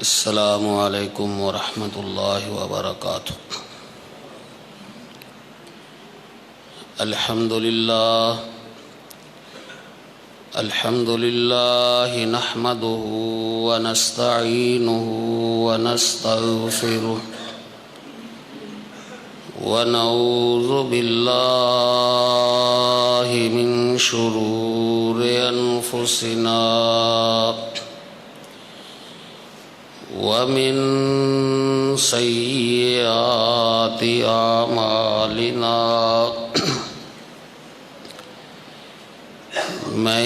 السلام علیکم ورحمۃ اللہ وبرکاتہ۔ الحمد للہ نحمده ونستعینه ونستغفره ونعوذ باللہ من شرور انفسنا ومن سیئات اعمالنا من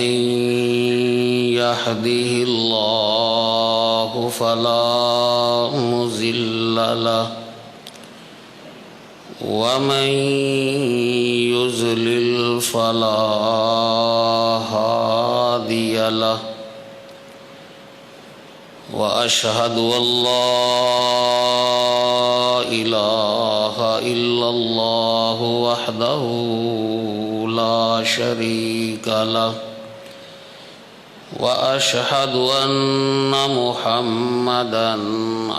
يهده الله فلا مضل له ومن يضلل فلا هادي له وأشهد أن لا إله إلا الله وحده لا شريك له وأشهد أن محمدا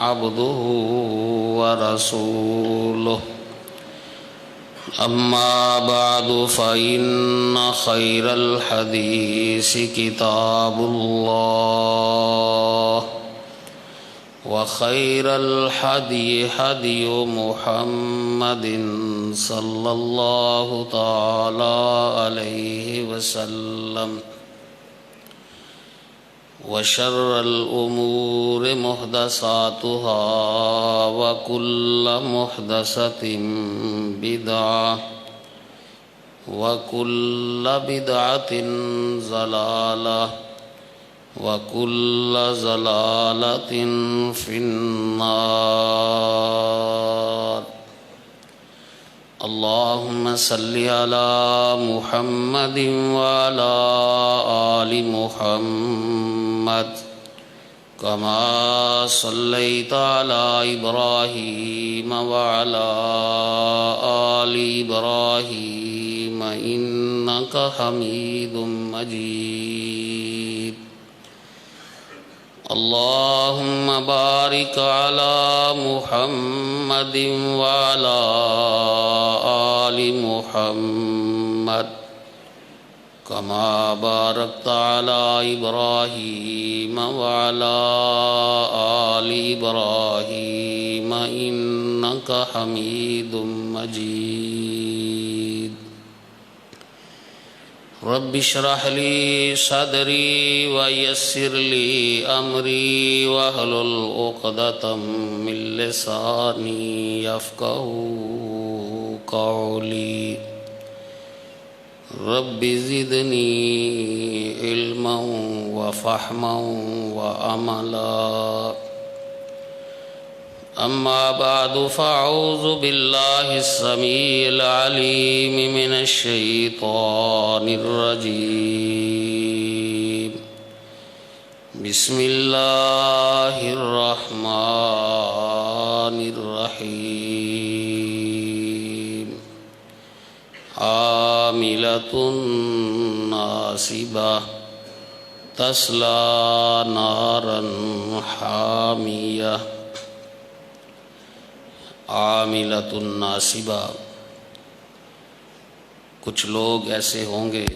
عبده ورسوله أما بعد فإن خير الحديث كتاب الله وخير الهدي هدي محمد صلى الله تعالى عليه وسلم وشر الأمور محدثاتها وكل محدثة بدعة وكل بدعة ضلالة وكل ضلالة في النار۔ اللهم صل على محمد وعلى آل محمد كما صليت على إبراهيم وعلى آل إبراهيم إنك حميد مجيد۔ اللهم بارك على محمد وعلى آل محمد كما باركت على إبراهيم وعلى آل إبراهيم إنك حميد مجيد۔ رب اشرح لي صدري ويسر لي أمري واحلل عقدة من لساني يفقهوا قولي۔ رب زدني علما وفهما وعملا۔ أما بعد فأعوذ بالله السميع العليم من الشيطان الرجيم۔ بسم الله الرحمن الرحيم۔ عاملة ناصبة تصلى نارا حامية۔ عاملۃ ناصبہ، کچھ لوگ ایسے ہوں گے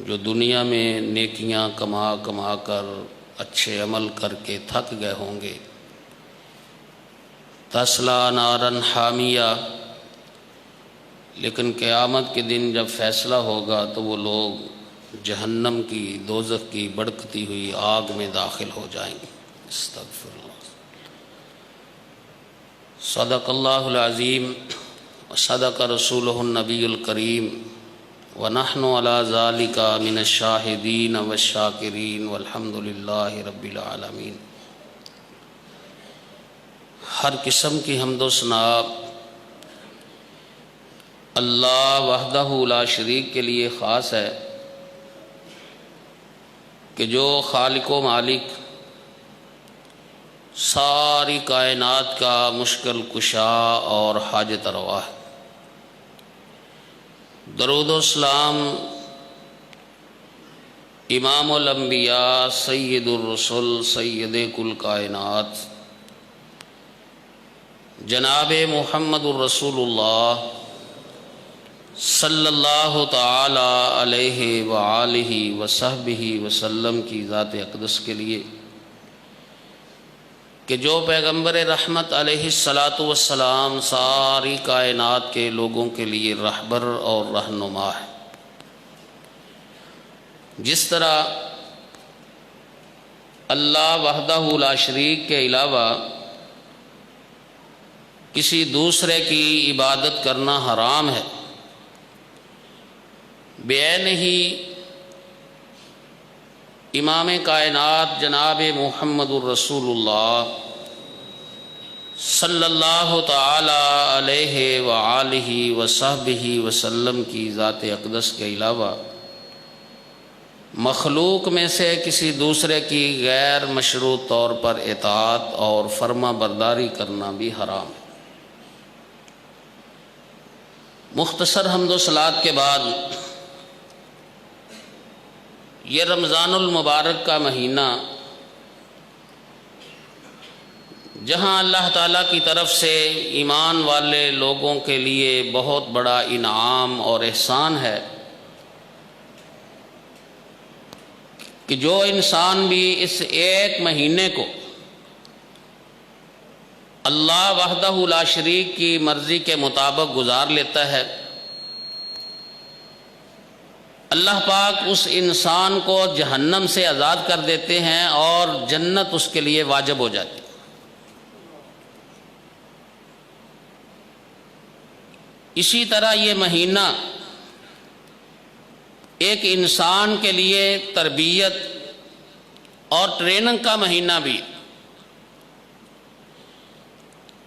جو دنیا میں نیکیاں کما کر اچھے عمل کر کے تھک گئے ہوں گے۔ تصلی نارا حامیہ، لیکن قیامت کے دن جب فیصلہ ہوگا تو وہ لوگ جہنم کی، دوزخ کی بھڑکتی ہوئی آگ میں داخل ہو جائیں گے۔ استغفر اللہ۔ صدق اللہ العظیم وصدق رسولہ النبی الکریم ونحن علی ذالک من الشاہدین والشاکرین والحمد للہ رب العالمین۔ ہر قسم کی حمد و ثنا اللہ وحدہ لا شریک کے لیے خاص ہے کہ جو خالق و مالک، ساری کائنات کا مشکل کشا اور حاجت روا ہے۔ درود و سلام امام الانبیاء سید الرسل سید کل کائنات جناب محمد الرسول اللہ صلی اللہ تعالی علیہ وآلہ وصحبہ وسلم کی ذات اقدس کے لیے کہ جو پیغمبر رحمت علیہ الصلاۃ والسلام ساری کائنات کے لوگوں کے لیے رہبر اور رہنما ہے، جس طرح اللہ وحدہ لا شریک کے علاوہ کسی دوسرے کی عبادت کرنا حرام ہے، بعین ہی امام کائنات جناب محمد الرسول اللہ صلی اللہ تعالی علیہ وآلہ وصحبہ وسلم کی ذات اقدس کے علاوہ مخلوق میں سے کسی دوسرے کی غیر مشروط طور پر اطاعت اور فرما برداری کرنا بھی حرام ہے۔ مختصر حمد و صلوات کے بعد یہ رمضان المبارک کا مہینہ جہاں اللہ تعالیٰ کی طرف سے ایمان والے لوگوں کے لیے بہت بڑا انعام اور احسان ہے کہ جو انسان بھی اس ایک مہینے کو اللہ وحدہ لا شریک کی مرضی کے مطابق گزار لیتا ہے، اللہ پاک اس انسان کو جہنم سے آزاد کر دیتے ہیں اور جنت اس کے لیے واجب ہو جاتی ہے۔ اسی طرح یہ مہینہ ایک انسان کے لیے تربیت اور ٹریننگ کا مہینہ بھی،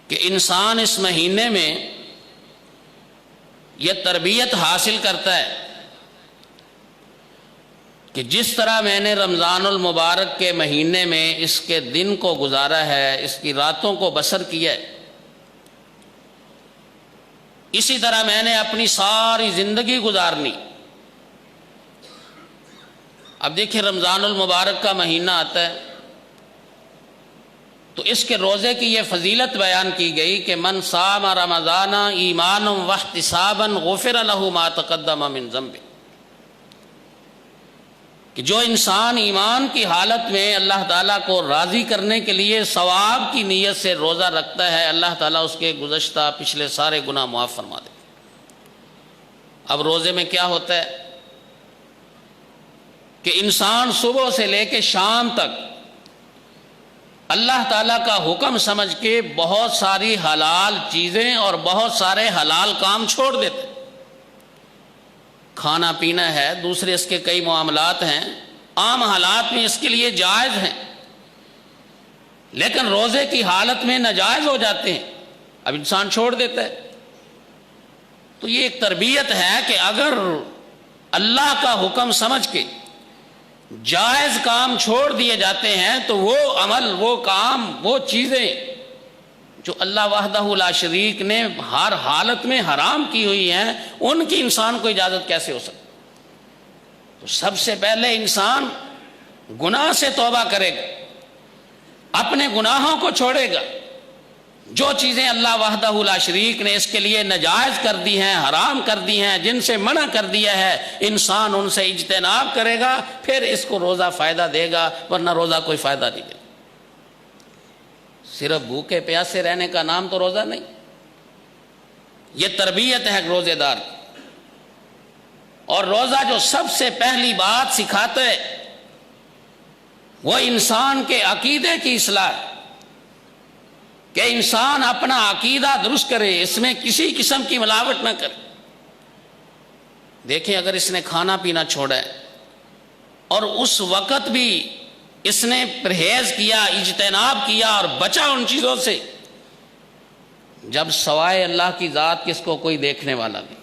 کہ انسان اس مہینے میں یہ تربیت حاصل کرتا ہے کہ جس طرح میں نے رمضان المبارک کے مہینے میں اس کے دن کو گزارا ہے، اس کی راتوں کو بسر کیا ہے، اسی طرح میں نے اپنی ساری زندگی گزارنی۔ اب دیکھیں رمضان المبارک کا مہینہ آتا ہے تو اس کے روزے کی یہ فضیلت بیان کی گئی کہ من صام رمضان ایمانا واحتسابا غفر له ما تقدم من ذنبه، کہ جو انسان ایمان کی حالت میں اللہ تعالیٰ کو راضی کرنے کے لیے ثواب کی نیت سے روزہ رکھتا ہے، اللہ تعالیٰ اس کے گزشتہ پچھلے سارے گناہ معاف فرما دے۔ اب روزے میں کیا ہوتا ہے کہ انسان صبح سے لے کے شام تک اللہ تعالیٰ کا حکم سمجھ کے بہت ساری حلال چیزیں اور بہت سارے حلال کام چھوڑ دیتے ہیں۔ کھانا پینا ہے، دوسرے اس کے کئی معاملات ہیں، عام حالات میں اس کے لیے جائز ہیں، لیکن روزے کی حالت میں ناجائز ہو جاتے ہیں، اب انسان چھوڑ دیتا ہے۔ تو یہ ایک تربیت ہے کہ اگر اللہ کا حکم سمجھ کے جائز کام چھوڑ دیے جاتے ہیں تو وہ عمل، وہ کام، وہ چیزیں جو اللہ وحدہ لا شریک نے ہر حالت میں حرام کی ہوئی ہیں، ان کی انسان کو اجازت کیسے ہو سکتی؟ تو سب سے پہلے انسان گناہ سے توبہ کرے گا، اپنے گناہوں کو چھوڑے گا، جو چیزیں اللہ وحدہ لا شریک نے اس کے لیے ناجائز کر دی ہیں، حرام کر دی ہیں، جن سے منع کر دیا ہے، انسان ان سے اجتناب کرے گا، پھر اس کو روزہ فائدہ دے گا، ورنہ روزہ کوئی فائدہ نہیں دے گا۔ صرف بھوکے پیاسے رہنے کا نام تو روزہ نہیں، یہ تربیت ہے روزے دار کی۔ اور روزہ جو سب سے پہلی بات سکھاتا ہے وہ انسان کے عقیدے کی اصلاح ہے، کہ انسان اپنا عقیدہ درست کرے، اس میں کسی قسم کی ملاوٹ نہ کرے۔ دیکھیں اگر اس نے کھانا پینا چھوڑا ہے اور اس وقت بھی اس نے پرہیز کیا، اجتناب کیا اور بچا ان چیزوں سے، جب سوائے اللہ کی ذات کس کو کوئی دیکھنے والا نہیں،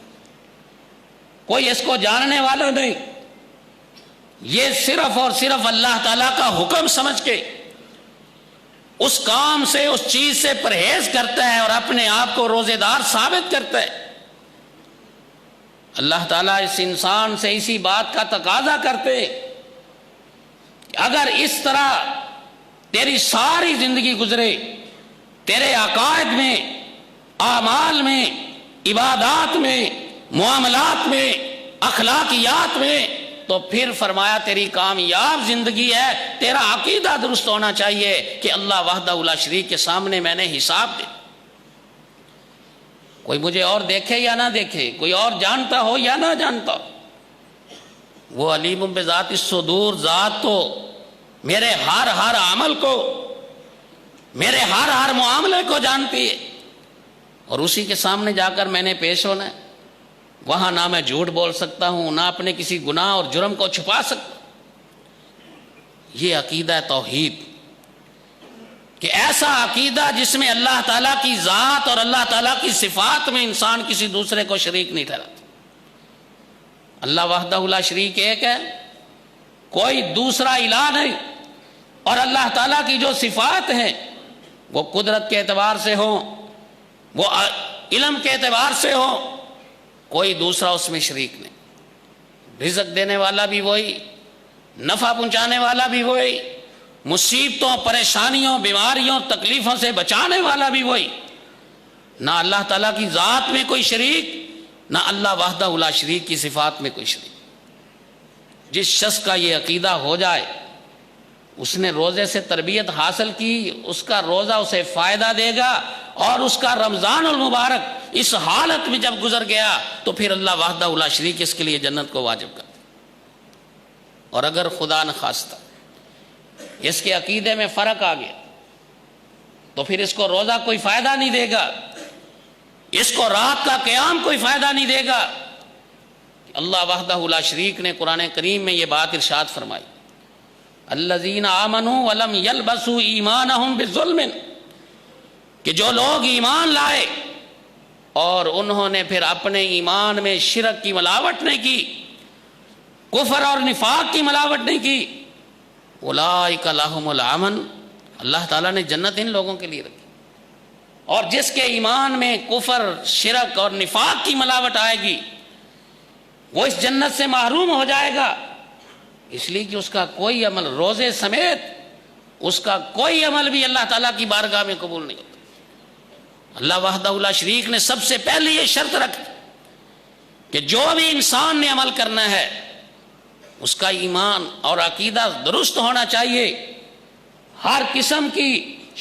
کوئی اس کو جاننے والا نہیں، یہ صرف اور صرف اللہ تعالیٰ کا حکم سمجھ کے اس کام سے، اس چیز سے پرہیز کرتا ہے اور اپنے آپ کو روزے دار ثابت کرتا ہے۔ اللہ تعالیٰ اس انسان سے اسی بات کا تقاضا کرتے اگر اس طرح تیری ساری زندگی گزرے، تیرے عقائد میں، اعمال میں، عبادات میں، معاملات میں، اخلاقیات میں، تو پھر فرمایا تیری کامیاب زندگی ہے۔ تیرا عقیدہ درست ہونا چاہیے کہ اللہ وحدہ لا شریک کے سامنے میں نے حساب دے، کوئی مجھے اور دیکھے یا نہ دیکھے، کوئی اور جانتا ہو یا نہ جانتا ہو، وہ علیم بذات الصدور ذات تو میرے ہر عمل کو، میرے ہر معاملے کو جانتی ہے، اور اسی کے سامنے جا کر میں نے پیش ہونا ہے۔ وہاں نہ میں جھوٹ بول سکتا ہوں، نہ اپنے کسی گناہ اور جرم کو چھپا سکتا۔ یہ عقیدہ توحید، کہ ایسا عقیدہ جس میں اللہ تعالیٰ کی ذات اور اللہ تعالیٰ کی صفات میں انسان کسی دوسرے کو شریک نہیں ٹھہراتا۔ اللہ وحدہ لا شریک ایک ہے، کوئی دوسرا الہ نہیں، اور اللہ تعالیٰ کی جو صفات ہیں وہ قدرت کے اعتبار سے ہوں، وہ علم کے اعتبار سے ہوں، کوئی دوسرا اس میں شریک نہیں۔ رزق دینے والا بھی وہی، نفع پہنچانے والا بھی وہی، مصیبتوں، پریشانیوں، بیماریوں، تکلیفوں سے بچانے والا بھی وہی۔ نہ اللہ تعالیٰ کی ذات میں کوئی شریک، نہ اللہ وحدہ لا شریک کی صفات میں کوئی شریک۔ جس شخص کا یہ عقیدہ ہو جائے، اس نے روزے سے تربیت حاصل کی، اس کا روزہ اسے فائدہ دے گا، اور اس کا رمضان المبارک اس حالت میں جب گزر گیا تو پھر اللہ وحدہ لا شریک اس کے لیے جنت کو واجب کر دے۔ اور اگر خدا نخواستہ اس کے عقیدے میں فرق آ گیا تو پھر اس کو روزہ کوئی فائدہ نہیں دے گا، اس کو رات کا قیام کوئی فائدہ نہیں دے گا۔ اللہ وحدہ لا شریک نے قرآن کریم میں یہ بات ارشاد فرمائی، الذین آمنوا ولم یلبسوا ایمانہم بظلم، کہ جو لوگ ایمان لائے اور انہوں نے پھر اپنے ایمان میں شرک کی ملاوٹ نہیں کی، کفر اور نفاق کی ملاوٹ نہیں کی، اولئک لہم الامن، اللہ تعالیٰ نے جنت ان لوگوں کے لیے رکھی۔ اور جس کے ایمان میں کفر، شرک اور نفاق کی ملاوٹ آئے گی، وہ اس جنت سے محروم ہو جائے گا، اس لیے کہ اس کا کوئی عمل، روزے سمیت اس کا کوئی عمل بھی اللہ تعالیٰ کی بارگاہ میں قبول نہیں ہوتا۔ اللہ وحدہ لا شریک نے سب سے پہلے یہ شرط رکھی کہ جو بھی انسان نے عمل کرنا ہے اس کا ایمان اور عقیدہ درست ہونا چاہیے، ہر قسم کی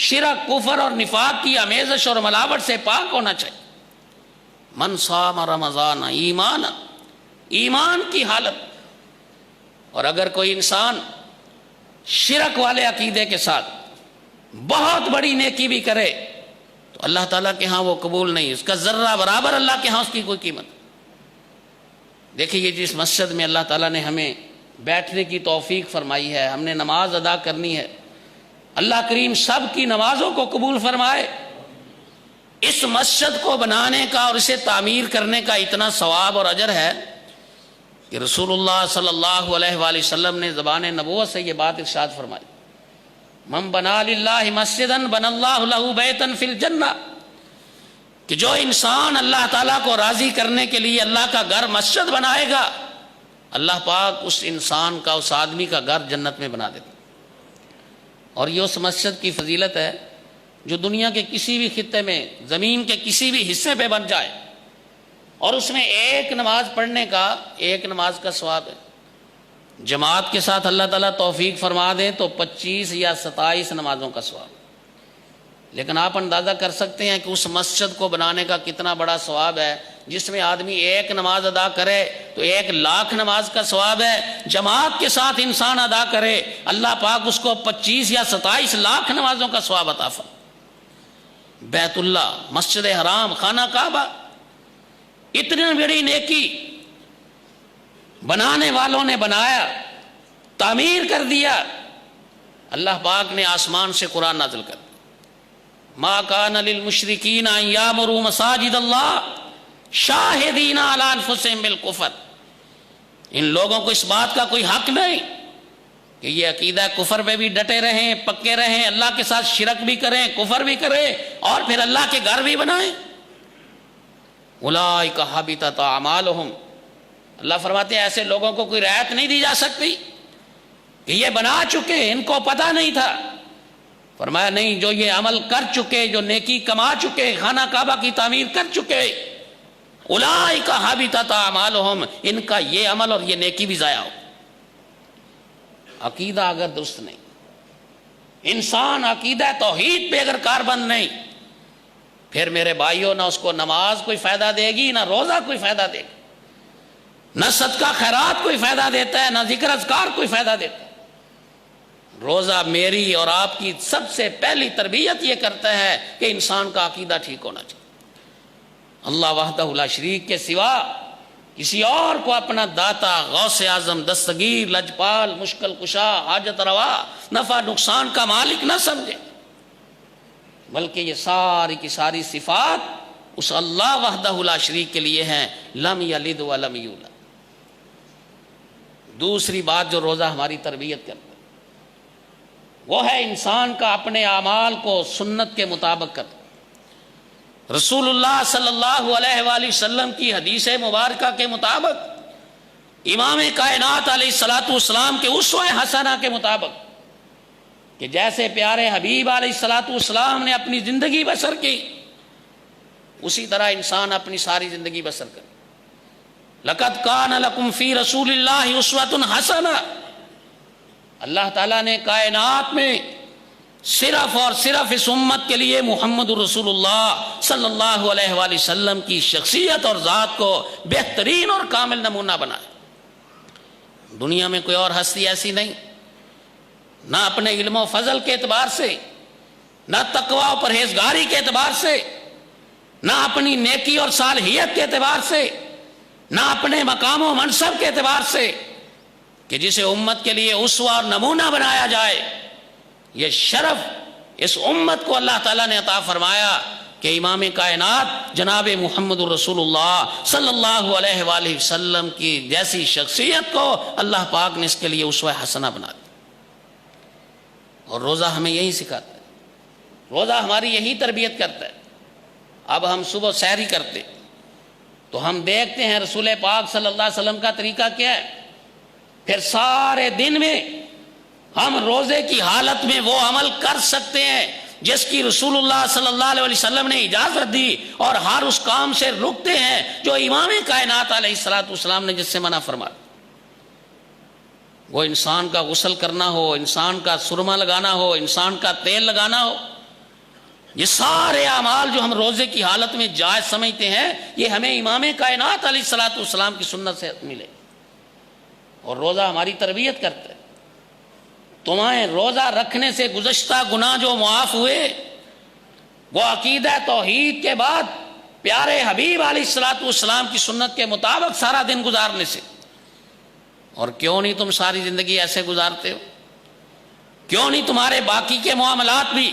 شرک، کفر اور نفاق کی آمیزش اور ملاوٹ سے پاک ہونا چاہیے۔ من صام رمضان ایمان، ایمان کی حالت۔ اور اگر کوئی انسان شرک والے عقیدے کے ساتھ بہت بڑی نیکی بھی کرے تو اللہ تعالیٰ کے ہاں وہ قبول نہیں، اس کا ذرہ برابر اللہ کے ہاں اس کی کوئی قیمت۔ دیکھیے، یہ جس مسجد میں اللہ تعالیٰ نے ہمیں بیٹھنے کی توفیق فرمائی ہے، ہم نے نماز ادا کرنی ہے، اللہ کریم سب کی نمازوں کو قبول فرمائے۔ اس مسجد کو بنانے کا اور اسے تعمیر کرنے کا اتنا ثواب اور اجر ہے کہ رسول اللہ صلی اللہ علیہ وآلہ وسلم نے زبان نبوت سے یہ بات ارشاد فرمائی، من بنا للہ مسجدا بنى اللہ لہ بیتا فی الجنہ، کہ جو انسان اللہ تعالیٰ کو راضی کرنے کے لیے اللہ کا گھر مسجد بنائے گا، اللہ پاک اس انسان کا، اس آدمی کا گھر جنت میں بنا دیتا۔ اور یہ اس مسجد کی فضیلت ہے جو دنیا کے کسی بھی خطے میں، زمین کے کسی بھی حصے پہ بن جائے، اور اس میں ایک نماز پڑھنے کا، ایک نماز کا ثواب ہے۔ جماعت کے ساتھ اللہ تعالیٰ توفیق فرما دے تو 25 یا 27 نمازوں کا ثواب۔ لیکن آپ اندازہ کر سکتے ہیں کہ اس مسجد کو بنانے کا کتنا بڑا ثواب ہے، جس میں آدمی ایک نماز ادا کرے تو 1,00,000 نماز کا ثواب ہے۔ جماعت کے ساتھ انسان ادا کرے، اللہ پاک اس کو 25 یا 27 لاکھ نمازوں کا ثواب عطا فرمائے۔ بیت اللہ، مسجد حرام، خانہ کعبہ، اتنی بڑی نیکی بنانے والوں نے بنایا، تعمیر کر دیا۔ اللہ پاک نے آسمان سے قرآن نازل کر دیا، ما کان للمشرکین ان یعمروا مساجد اللہ شاہدین علی انفسہم بالکفر۔ ان لوگوں کو اس بات کا کوئی حق نہیں کہ یہ عقیدہ کفر پہ بھی ڈٹے رہیں، پکے رہیں، اللہ کے ساتھ شرک بھی کریں، کفر بھی کریں، اور پھر اللہ کے گھر بھی بنائیں۔ اولئک حبطت اعمالہم، اللہ فرماتے ہیں ایسے لوگوں کو کوئی رعایت نہیں دی جا سکتی۔ کہ یہ بنا چکے، ان کو پتہ نہیں تھا؟ فرمایا نہیں، جو یہ عمل کر چکے، جو نیکی کما چکے، خانہ کعبہ کی تعمیر کر چکے، اولئک حبطت اعمالہم، ان کا یہ عمل اور یہ نیکی بھی ضائع ہو۔ عقیدہ اگر درست نہیں، انسان عقیدہ توحید پہ اگر کاربند نہیں، پھر میرے بھائیوں نہ اس کو نماز کوئی فائدہ دے گی، نہ روزہ کوئی فائدہ دے گا، نہ صدقہ خیرات کوئی فائدہ دیتا ہے، نہ ذکر اذکار کوئی فائدہ دیتا ہے۔ روزہ میری اور آپ کی سب سے پہلی تربیت یہ کرتا ہے کہ انسان کا عقیدہ ٹھیک ہونا چاہیے، اللہ وحدہ لا شریک کے سوا کسی اور کو اپنا داتا، غوث اعظم، دستگیر، لجپال، مشکل کشا، حاجت روا، نفع نقصان کا مالک نہ سمجھے، بلکہ یہ ساری کی ساری صفات اس اللہ وحدہ لا شریک کے لیے ہیں، لم یلد ولم یولد۔ دوسری بات جو روزہ ہماری تربیت کرتا ہے وہ ہے انسان کا اپنے اعمال کو سنت کے مطابق کرنا۔ رسول اللہ صلی اللہ علیہ وآلہ وسلم کی حدیث مبارکہ کے مطابق، امام کائنات علیہ الصلوۃ والسلام کے اسوہ حسنہ کے مطابق، کہ جیسے پیارے حبیب علیہ الصلوۃ والسلام نے اپنی زندگی بسر کی، اسی طرح انسان اپنی ساری زندگی بسر کرے۔ لقد کان لکم فی رسول اللہ اسوۃ حسنہ، اللہ تعالیٰ نے کائنات میں صرف اور صرف اس امت کے لیے محمد رسول اللہ صلی اللہ علیہ وآلہ وسلم کی شخصیت اور ذات کو بہترین اور کامل نمونہ بنایا۔ دنیا میں کوئی اور ہستی ایسی نہیں، نہ اپنے علم و فضل کے اعتبار سے، نہ تقوی و پرہیزگاری کے اعتبار سے، نہ اپنی نیکی اور صالحیت کے اعتبار سے، نہ اپنے مقام و منصب کے اعتبار سے، کہ جسے امت کے لیے اسوہ اور نمونہ بنایا جائے۔ یہ شرف اس امت کو اللہ تعالیٰ نے عطا فرمایا کہ امام کائنات جناب محمد رسول اللہ صلی اللہ علیہ وآلہ وسلم کی جیسی شخصیت کو اللہ پاک نے اس کے لیے اسوہ حسنہ بنا دیا۔ اور روزہ ہمیں یہی سکھاتا ہے، روزہ ہماری یہی تربیت کرتا ہے۔ اب ہم صبح سحری کرتے تو ہم دیکھتے ہیں رسول پاک صلی اللہ علیہ وسلم کا طریقہ کیا ہے، پھر سارے دن میں ہم روزے کی حالت میں وہ عمل کر سکتے ہیں جس کی رسول اللہ صلی اللہ علیہ وسلم نے اجازت دی، اور ہر اس کام سے رکتے ہیں جو امام کائنات علیہ الصلوۃ والسلام نے جس سے منع فرمایا۔ وہ انسان کا غسل کرنا ہو، انسان کا سرما لگانا ہو، انسان کا تیل لگانا ہو، یہ سارے اعمال جو ہم روزے کی حالت میں جائز سمجھتے ہیں، یہ ہمیں امام کائنات علیہ الصلوۃ والسلام کی سنت سے ملے۔ اور روزہ ہماری تربیت کرتا ہے، تمہیں روزہ رکھنے سے گزشتہ گناہ جو معاف ہوئے وہ عقیدہ توحید کے بعد پیارے حبیب علیہ الصلوۃ والسلام کی سنت کے مطابق سارا دن گزارنے سے۔ اور کیوں نہیں تم ساری زندگی ایسے گزارتے ہو؟ کیوں نہیں تمہارے باقی کے معاملات بھی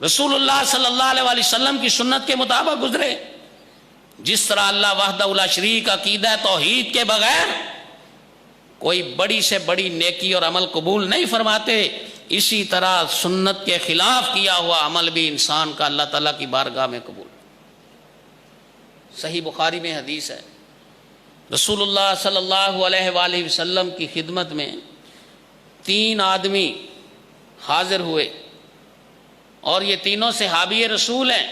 رسول اللہ صلی اللہ علیہ وآلہ وسلم کی سنت کے مطابق گزرے؟ جس طرح اللہ وحدہ لا شریک عقیدہ توحید کے بغیر کوئی بڑی سے بڑی نیکی اور عمل قبول نہیں فرماتے، اسی طرح سنت کے خلاف کیا ہوا عمل بھی انسان کا اللہ تعالیٰ کی بارگاہ میں قبول۔ صحیح بخاری میں حدیث ہے، رسول اللہ صلی اللہ علیہ وآلہ وسلم کی خدمت میں 3 آدمی حاضر ہوئے، اور یہ تینوں صحابی رسول ہیں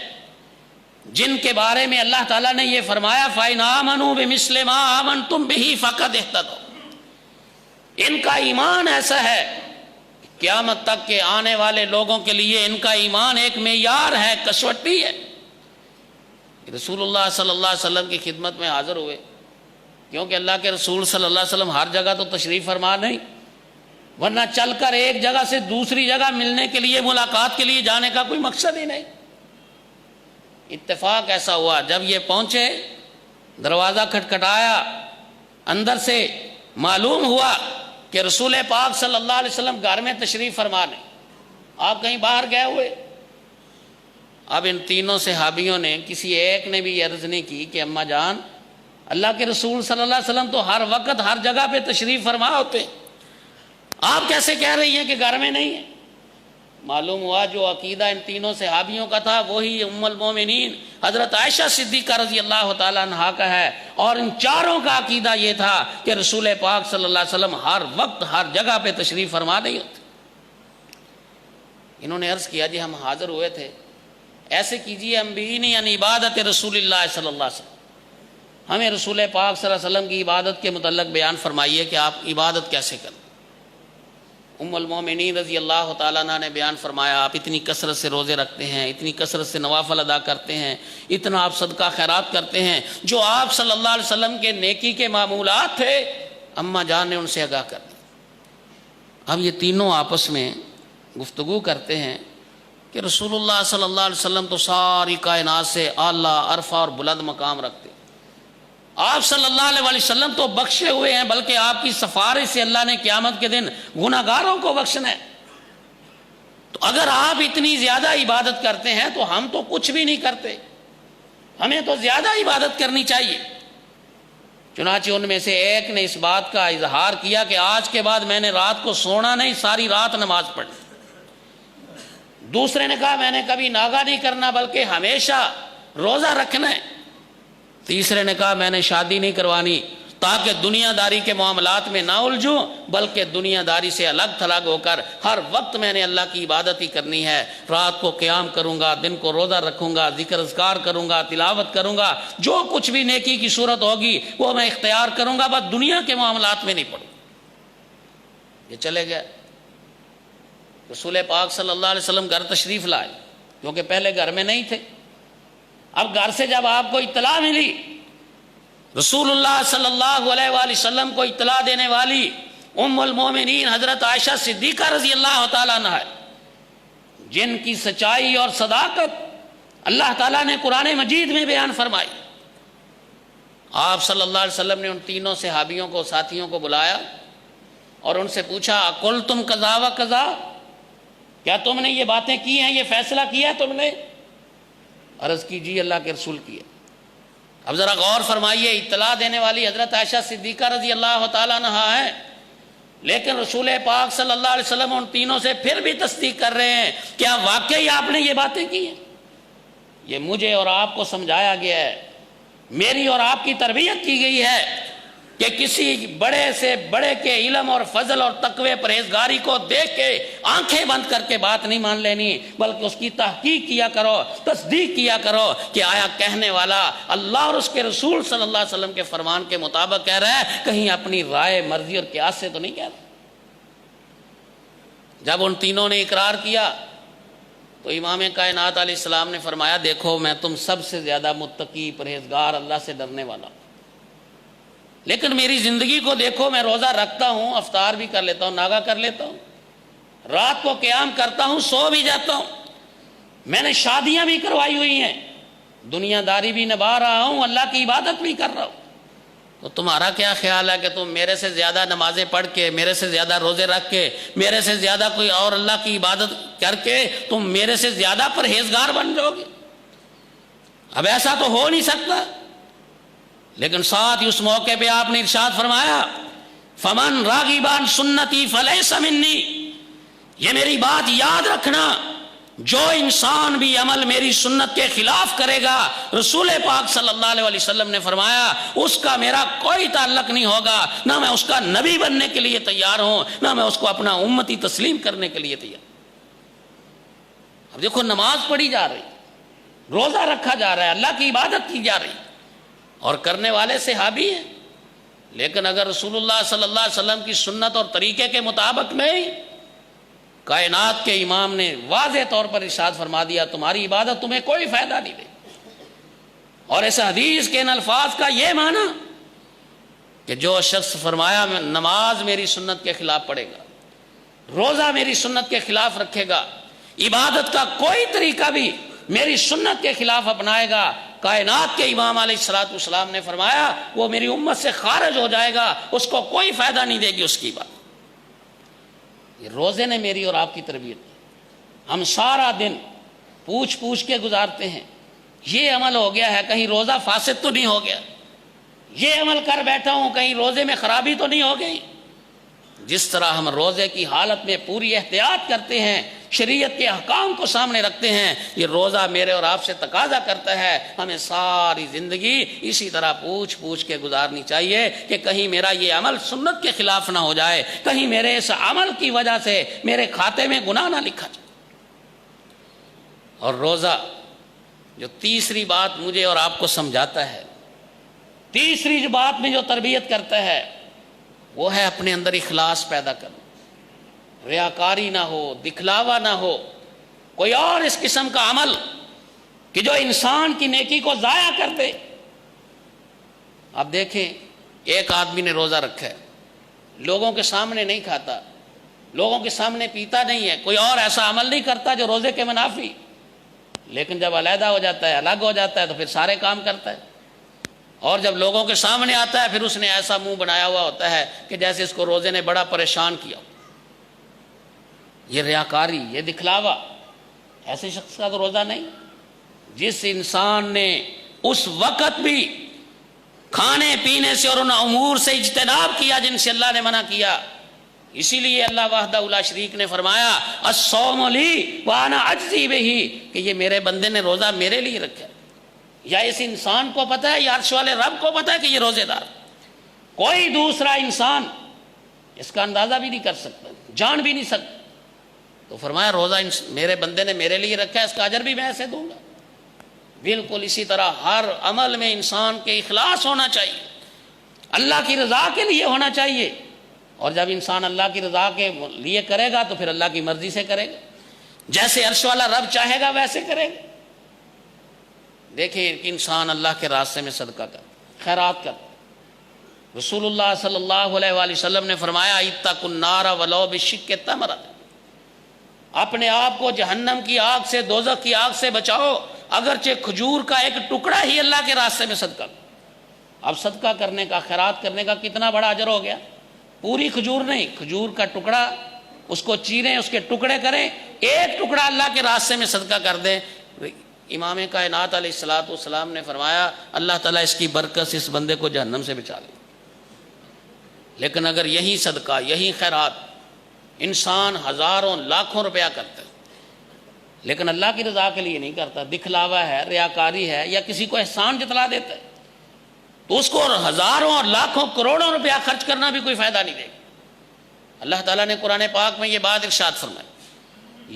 جن کے بارے میں اللہ تعالیٰ نے یہ فرمایا فَإِنْ آمَنُوا بِمِثْلِ مَا آمَنْتُمْ بِهِ فَقَدِ اهْتَدَوْا۔ ان کا ایمان ایسا ہے قیامت تک کے آنے والے لوگوں کے لیے ان کا ایمان ایک معیار ہے، کسوٹی ہے۔ رسول اللہ صلی اللہ علیہ وسلم کی خدمت میں حاضر ہوئے، کیونکہ اللہ کے رسول صلی اللہ علیہ وسلم ہر جگہ تو تشریف فرما نہیں، ورنہ چل کر ایک جگہ سے دوسری جگہ ملنے کے لیے، ملاقات کے لیے جانے کا کوئی مقصد ہی نہیں۔ اتفاق ایسا ہوا، جب یہ پہنچے دروازہ کھٹکھٹایا، اندر سے معلوم ہوا کہ رسول پاک صلی اللہ علیہ وسلم گھر میں تشریف فرما نہیں، آپ کہیں باہر گئے ہوئے۔ اب ان تینوں صحابیوں نے کسی ایک نے بھی عرض نہیں کی کہ اماں جان، اللہ کے رسول صلی اللہ علیہ وسلم تو ہر وقت ہر جگہ پہ تشریف فرما ہوتے، آپ کیسے کہہ رہی ہیں کہ گھر میں نہیں ہے؟ معلوم ہوا جو عقیدہ ان تینوں صحابیوں کا تھا وہی ام المومنین حضرت عائشہ صدیقہ رضی اللہ تعالیٰ عنہا کا ہے، اور ان چاروں کا عقیدہ یہ تھا کہ رسول پاک صلی اللہ علیہ وسلم ہر وقت ہر جگہ پہ تشریف فرما نہیں ہوتے۔ انہوں نے عرض کیا جی ہم حاضر ہوئے تھے، ایسے کیجئے انبئینی عن عبادت رسول اللہ صلی اللہ علیہ وسلم، ہمیں رسول پاک صلی اللہ علیہ وسلم کی عبادت کے متعلق بیان فرمائیے کہ آپ عبادت کیسے کریں۔ ام المومنین رضی اللہ تعالیٰ عنہ نے بیان فرمایا آپ اتنی کثرت سے روزے رکھتے ہیں، اتنی کثرت سے نوافل ادا کرتے ہیں، اتنا آپ صدقہ خیرات کرتے ہیں، جو آپ صلی اللہ علیہ وسلم کے نیکی کے معمولات تھے اماں جان نے ان سے آگاہ کر دیا۔ اب یہ تینوں آپس میں گفتگو کرتے ہیں کہ رسول اللہ صلی اللہ علیہ وسلم تو ساری کائنات سے اعلیٰ عرفہ اور بلند مقام رکھتے، آپ صلی اللہ علیہ وسلم تو بخشے ہوئے ہیں، بلکہ آپ کی سفارش سے اللہ نے قیامت کے دن گناہگاروں کو بخشنا ہے، تو اگر آپ اتنی زیادہ عبادت کرتے ہیں تو ہم تو کچھ بھی نہیں کرتے، ہمیں تو زیادہ عبادت کرنی چاہیے۔ چنانچہ ان میں سے ایک نے اس بات کا اظہار کیا کہ آج کے بعد میں نے رات کو سونا نہیں، ساری رات نماز پڑھنی۔ دوسرے نے کہا میں نے کبھی ناغہ نہیں کرنا بلکہ ہمیشہ روزہ رکھنا ہے۔ تیسرے نے کہا میں نے شادی نہیں کروانی تاکہ دنیا داری کے معاملات میں نہ الجھوں، بلکہ دنیا داری سے الگ تھلگ ہو کر ہر وقت میں نے اللہ کی عبادت ہی کرنی ہے، رات کو قیام کروں گا، دن کو روزہ رکھوں گا، ذکر اذکار کروں گا، تلاوت کروں گا، جو کچھ بھی نیکی کی صورت ہوگی وہ میں اختیار کروں گا، بس دنیا کے معاملات میں نہیں پڑوں۔ یہ چلے گئے۔ رسول پاک صلی اللہ علیہ وسلم گھر تشریف لائے، کیونکہ پہلے گھر میں نہیں تھے۔ اب گھر سے جب آپ کو اطلاع ملی، رسول اللہ صلی اللہ علیہ وآلہ وسلم کو اطلاع دینے والی ام المومنین حضرت عائشہ صدیقہ رضی اللہ تعالیٰ عنہ ہے، جن کی سچائی اور صداقت اللہ تعالیٰ نے قرآن مجید میں بیان فرمائی۔ آپ صلی اللہ علیہ وسلم نے ان تینوں صحابیوں کو، ساتھیوں کو بلایا اور ان سے پوچھا اقلتم قضا و قضا، کیا تم نے یہ باتیں کی ہیں، یہ فیصلہ کیا تم نے؟ عرض کی جی اللہ کے رسول کی ہے۔ اب ذرا غور فرمائیے، اطلاع دینے والی حضرت عائشہ صدیقہ رضی اللہ تعالیٰ عنہ ہے، لیکن رسول پاک صلی اللہ علیہ وسلم ان تینوں سے پھر بھی تصدیق کر رہے ہیں کیا واقعی آپ نے یہ باتیں کی ہیں؟ یہ مجھے اور آپ کو سمجھایا گیا ہے، میری اور آپ کی تربیت کی گئی ہے کہ کسی بڑے سے بڑے کے علم اور فضل اور تقوی پرہیزگاری کو دیکھ کے آنکھیں بند کر کے بات نہیں مان لینی، بلکہ اس کی تحقیق کیا کرو، تصدیق کیا کرو کہ آیا کہنے والا اللہ اور اس کے رسول صلی اللہ علیہ وسلم کے فرمان کے مطابق کہہ رہا ہے، کہیں اپنی رائے، مرضی اور قیاس سے تو نہیں کہہ رہا۔ جب ان تینوں نے اقرار کیا تو امام کائنات علیہ السلام نے فرمایا دیکھو میں تم سب سے زیادہ متقی، پرہیزگار، اللہ سے ڈرنے والا ہوں، لیکن میری زندگی کو دیکھو، میں روزہ رکھتا ہوں، افطار بھی کر لیتا ہوں، ناغہ کر لیتا ہوں، رات کو قیام کرتا ہوں، سو بھی جاتا ہوں، میں نے شادیاں بھی کروائی ہوئی ہیں، دنیا داری بھی نبھا رہا ہوں، اللہ کی عبادت بھی کر رہا ہوں، تو تمہارا کیا خیال ہے کہ تم میرے سے زیادہ نمازیں پڑھ کے، میرے سے زیادہ روزے رکھ کے، میرے سے زیادہ کوئی اور اللہ کی عبادت کر کے تم میرے سے زیادہ پرہیزگار بن جاؤ گے؟ اب ایسا تو ہو نہیں سکتا۔ لیکن ساتھ ہی اس موقع پہ آپ نے ارشاد فرمایا فمن راغب عن سنتی فلیس منی، یہ میری بات یاد رکھنا، جو انسان بھی عمل میری سنت کے خلاف کرے گا، رسول پاک صلی اللہ علیہ وسلم نے فرمایا اس کا میرا کوئی تعلق نہیں ہوگا، نہ میں اس کا نبی بننے کے لیے تیار ہوں، نہ میں اس کو اپنا امتی تسلیم کرنے کے لیے تیار۔ اب دیکھو نماز پڑھی جا رہی، روزہ رکھا جا رہا ہے، اللہ کی عبادت کی جا رہی، اور کرنے والے صحابی ہیں، لیکن اگر رسول اللہ صلی اللہ علیہ وسلم کی سنت اور طریقے کے مطابق نہیں، کائنات کے امام نے واضح طور پر ارشاد فرما دیا تمہاری عبادت تمہیں کوئی فائدہ نہیں دے۔ اور اس حدیث کے ان الفاظ کا یہ معنی کہ جو شخص فرمایا نماز میری سنت کے خلاف پڑھے گا، روزہ میری سنت کے خلاف رکھے گا، عبادت کا کوئی طریقہ بھی میری سنت کے خلاف اپنائے گا، کائنات کے امام علیہ الصلوۃ والسلام نے فرمایا وہ میری امت سے خارج ہو جائے گا، اس کو کوئی فائدہ نہیں دے گی اس کی بات۔ یہ روزے نے میری اور آپ کی تربیت کی، ہم سارا دن پوچھ پوچھ کے گزارتے ہیں، یہ عمل ہو گیا ہے کہیں روزہ فاسد تو نہیں ہو گیا، یہ عمل کر بیٹھا ہوں کہیں روزے میں خرابی تو نہیں ہو گئی۔ جس طرح ہم روزے کی حالت میں پوری احتیاط کرتے ہیں شریعت کے احکام کو سامنے رکھتے ہیں، یہ روزہ میرے اور آپ سے تقاضا کرتا ہے ہمیں ساری زندگی اسی طرح پوچھ پوچھ کے گزارنی چاہیے کہ کہیں میرا یہ عمل سنت کے خلاف نہ ہو جائے، کہیں میرے اس عمل کی وجہ سے میرے کھاتے میں گناہ نہ لکھا جائے۔ اور روزہ جو تیسری بات مجھے اور آپ کو سمجھاتا ہے، تیسری جو بات میں جو تربیت کرتا ہے وہ ہے اپنے اندر اخلاص پیدا کرنا، ریاکاری نہ ہو، دکھلاوا نہ ہو، کوئی اور اس قسم کا عمل کہ جو انسان کی نیکی کو ضائع کر دے۔ اب دیکھیں ایک آدمی نے روزہ رکھا ہے، لوگوں کے سامنے نہیں کھاتا، لوگوں کے سامنے پیتا نہیں ہے، کوئی اور ایسا عمل نہیں کرتا جو روزے کے منافی، لیکن جب علیحدہ ہو جاتا ہے، الگ ہو جاتا ہے تو پھر سارے کام کرتا ہے، اور جب لوگوں کے سامنے آتا ہے پھر اس نے ایسا منہ بنایا ہوا ہوتا ہے کہ جیسے اس کو روزے نے بڑا پریشان کیا۔ یہ ریاکاری، یہ دکھلاوا، ایسے شخص کا تو روزہ نہیں۔ جس انسان نے اس وقت بھی کھانے پینے سے اور ان امور سے اجتناب کیا جن سے اللہ نے منع کیا، اسی لیے اللہ وحدہ لا شریک نے فرمایا الصوم لی وانا اجزی بہ، کہ یہ میرے بندے نے روزہ میرے لیے رکھا ہے۔ یا اس انسان کو پتہ ہے، یا عرش والے رب کو پتہ ہے کہ یہ روزے دار، کوئی دوسرا انسان اس کا اندازہ بھی نہیں کر سکتا، جان بھی نہیں سکتا۔ تو فرمایا روزہ میرے بندے نے میرے لیے رکھا ہے، اس کا اجر بھی میں ایسے دوں گا۔ بالکل اسی طرح ہر عمل میں انسان کے اخلاص ہونا چاہیے، اللہ کی رضا کے لیے ہونا چاہیے، اور جب انسان اللہ کی رضا کے لیے کرے گا تو پھر اللہ کی مرضی سے کرے گا، جیسے عرش والا رب چاہے گا ویسے کرے گا۔ دیکھیں ایک انسان اللہ کے راستے میں صدقہ کر، خیرات کر، رسول اللہ صلی اللہ علیہ وآلہ وسلم نے فرمایا اتقوا النار ولو بشق تمرہ، اپنے آپ کو جہنم کی آگ سے، دوزخ کی آگ سے بچاؤ، اگرچہ کھجور کا ایک ٹکڑا ہی اللہ کے راستے میں صدقہ۔ اب صدقہ کرنے کا، خیرات کرنے کا کتنا بڑا اجر ہو گیا، پوری کھجور نہیں، کھجور کا ٹکڑا، اس کو چیریں، اس کے ٹکڑے کریں، ایک ٹکڑا اللہ کے راستے میں صدقہ کر دیں۔ امام کائنات علیہ الصلوۃ والسلام نے فرمایا اللہ تعالیٰ اس کی برکت سے اس بندے کو جہنم سے بچا لے۔ لیکن اگر یہی صدقہ، یہی خیرات انسان ہزاروں لاکھوں روپیہ کرتا ہے لیکن اللہ کی رضا کے لیے نہیں کرتا، دکھلاوا ہے، ریاکاری ہے، یا کسی کو احسان جتلا دیتا ہے، تو اس کو ہزاروں اور لاکھوں کروڑوں روپیہ خرچ کرنا بھی کوئی فائدہ نہیں دے گا۔ اللہ تعالیٰ نے قرآن پاک میں یہ بات ارشاد فرمائی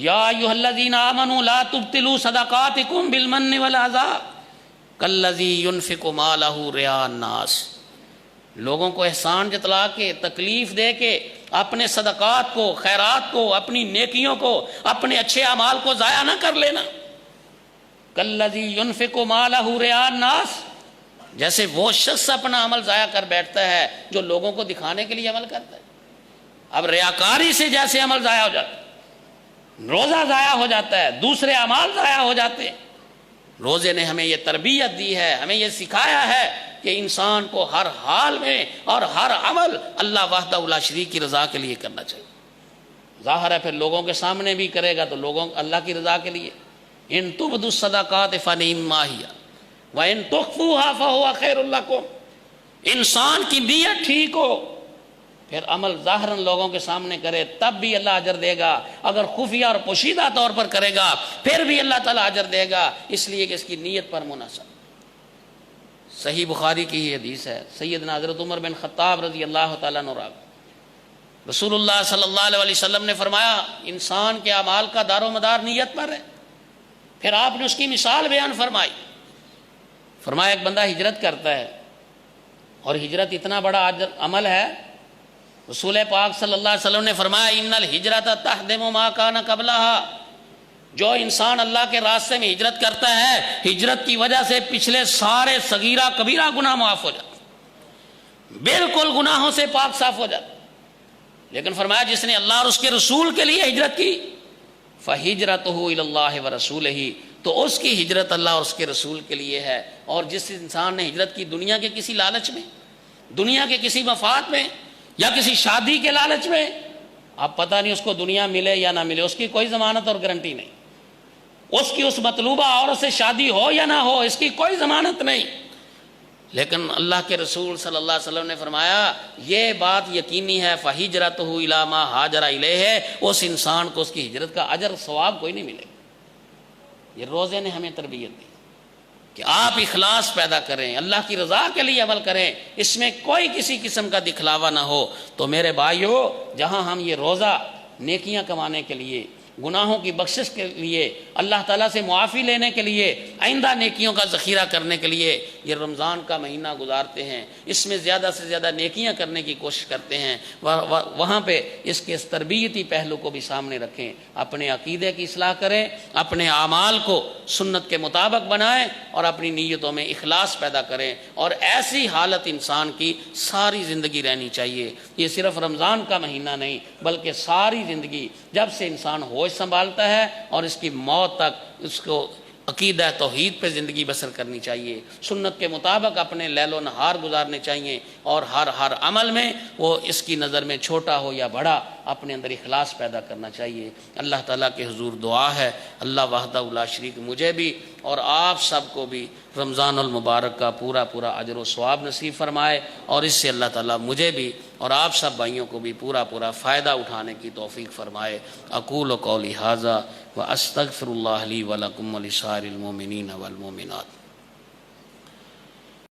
یا ایھا الذین آمنوا لا تبطلوا صدقاتکم بالمن والعذاب کالذی ينفق مالہ رئاء الناس، لوگوں کو احسان جتلا کے، تکلیف دے کے اپنے صدقات کو، خیرات کو، اپنی نیکیوں کو، اپنے اچھے اعمال کو ضائع نہ کر لینا۔ کالذی ينفق مالہ رئاء الناس، جیسے وہ شخص اپنا عمل ضائع کر بیٹھتا ہے جو لوگوں کو دکھانے کے لیے عمل کرتا ہے۔ اب ریاکاری سے جیسے عمل ضائع ہو جاتا ہے، روزہ ضائع ہو جاتا ہے، دوسرے اعمال ضائع ہو جاتے ہیں۔ روزے نے ہمیں یہ تربیت دی ہے، ہمیں یہ سکھایا ہے کہ انسان کو ہر حال میں اور ہر عمل اللہ وحدہ لا شریک کی رضا کے لیے کرنا چاہیے۔ ظاہر ہے پھر لوگوں کے سامنے بھی کرے گا تو لوگوں اللہ کی رضا کے لیے، ان تبدوا الصدقات فنعما ہی وان تخفوها فهو خیر لکم، انسان کی نیت ٹھیک ہو پھر عمل ظاہراً لوگوں کے سامنے کرے تب بھی اللہ اجر دے گا، اگر خفیہ اور پوشیدہ طور پر کرے گا پھر بھی اللہ تعالیٰ اجر دے گا، اس لیے کہ اس کی نیت پر منحصر۔ صحیح بخاری کی یہ حدیث ہے، سیدنا حضرت عمر بن خطاب رضی اللہ تعالیٰ عنہ، رسول اللہ صلی اللہ علیہ وسلم نے فرمایا انسان کے اعمال کا دار و مدار نیت پر ہے۔ پھر آپ نے اس کی مثال بیان فرمائی، فرمایا ایک بندہ ہجرت کرتا ہے، اور ہجرت اتنا بڑا عمل ہے، رسول پاک صلی اللہ علیہ وسلم نے فرمایا ان الہجرت تہدم ما کان قبلها، جو انسان اللہ کے راستے میں ہجرت کرتا ہے ہجرت کی وجہ سے پچھلے سارے صغیرہ کبیرہ گناہ معاف ہو جاتے، بالکل گناہوں سے پاک صاف ہو جاتا۔ لیکن فرمایا جس نے اللہ اور اس کے رسول کے لیے ہجرت کی فہجرتہ الی اللہ ورسولہ، تو اس کی ہجرت اللہ اور اس کے رسول کے لیے ہے۔ اور جس انسان نے ہجرت کی دنیا کے کسی لالچ میں، دنیا کے کسی مفاد میں، یا کسی شادی کے لالچ میں، اب پتہ نہیں اس کو دنیا ملے یا نہ ملے، اس کی کوئی ضمانت اور گارنٹی نہیں، اس کی اس مطلوبہ عورت سے شادی ہو یا نہ ہو اس کی کوئی ضمانت نہیں، لیکن اللہ کے رسول صلی اللہ علیہ وسلم نے فرمایا یہ بات یقینی ہے فَهِجْرَتُهُ إِلَىٰ مَا هَاجَرَ إِلَيْهِ، اس انسان کو اس کی ہجرت کا اجر ثواب کوئی نہیں ملے گا۔ یہ روزے نے ہمیں تربیت دی کہ آپ اخلاص پیدا کریں، اللہ کی رضا کے لیے عمل کریں، اس میں کوئی کسی قسم کا دکھلاوا نہ ہو۔ تو میرے بھائیو، جہاں ہم یہ روزہ نیکیاں کمانے کے لیے، گناہوں کی بخشش کے لیے، اللہ تعالیٰ سے معافی لینے کے لیے، آئندہ نیکیوں کا ذخیرہ کرنے کے لیے یہ رمضان کا مہینہ گزارتے ہیں، اس میں زیادہ سے زیادہ نیکیاں کرنے کی کوشش کرتے ہیں، وہاں پہ اس کے تربیتی پہلو کو بھی سامنے رکھیں، اپنے عقیدے کی اصلاح کریں، اپنے اعمال کو سنت کے مطابق بنائیں اور اپنی نیتوں میں اخلاص پیدا کریں، اور ایسی حالت انسان کی ساری زندگی رہنی چاہیے۔ یہ صرف رمضان کا مہینہ نہیں بلکہ ساری زندگی، جب سے انسان ہوش سنبھالتا ہے اور اس کی موت تک اس کو عقیدہ توحید پہ زندگی بسر کرنی چاہیے، سنت کے مطابق اپنے لیل و نہار گزارنے چاہیے، اور ہر عمل میں وہ اس کی نظر میں چھوٹا ہو یا بڑا اپنے اندر اخلاص پیدا کرنا چاہیے۔ اللہ تعالیٰ کے حضور دعا ہے اللہ وحدہ لا شریک مجھے بھی اور آپ سب کو بھی رمضان المبارک کا پورا اجر و ثواب نصیب فرمائے، اور اس سے اللہ تعالیٰ مجھے بھی اور آپ سب بھائیوں کو بھی پورا فائدہ اٹھانے کی توفیق فرمائے۔ اقول قولی ھذا واستغفر اللہ لی ولکم ولسائر المؤمنین والمؤمنات۔